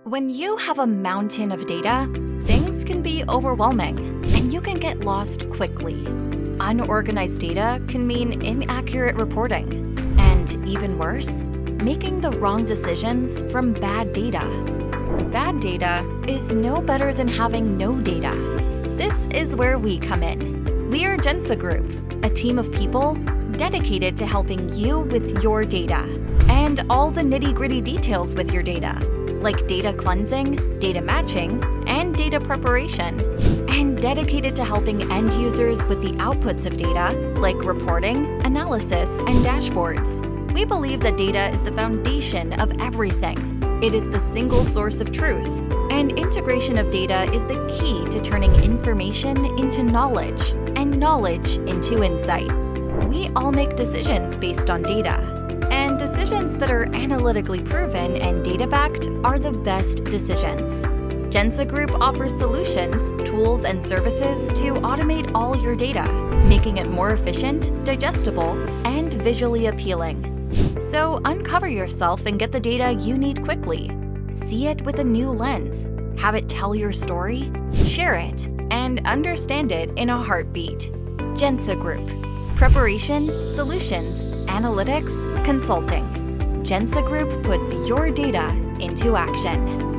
When you have a mountain of data, things can be overwhelming, and you can get lost quickly. Unorganized data can mean inaccurate reporting, and even worse, making the wrong decisions from bad data. Bad data is no better than having no data. This is where we come in. We are Gensa Group, a team of people dedicated to helping you with your data and all the nitty-gritty details with your data, like data cleansing, data matching, and data preparation, and dedicated to helping end users with the outputs of data, like reporting, analysis, and dashboards. We believe that data is the foundation of everything. It is the single source of truth, and integration of data is the key to turning information into knowledge, and knowledge into insight. We all make decisions based on data, and decisions that are analytically proven and data-backed are the best decisions. Gensa Group offers solutions, tools, and services to automate all your data, making it more efficient, digestible, and visually appealing. So uncover yourself and get the data you need quickly. See it with a new lens, have it tell your story, share it, and understand it in a heartbeat. Gensa Group. Preparation, solutions, analytics, consulting. Gensa Group puts your data into action.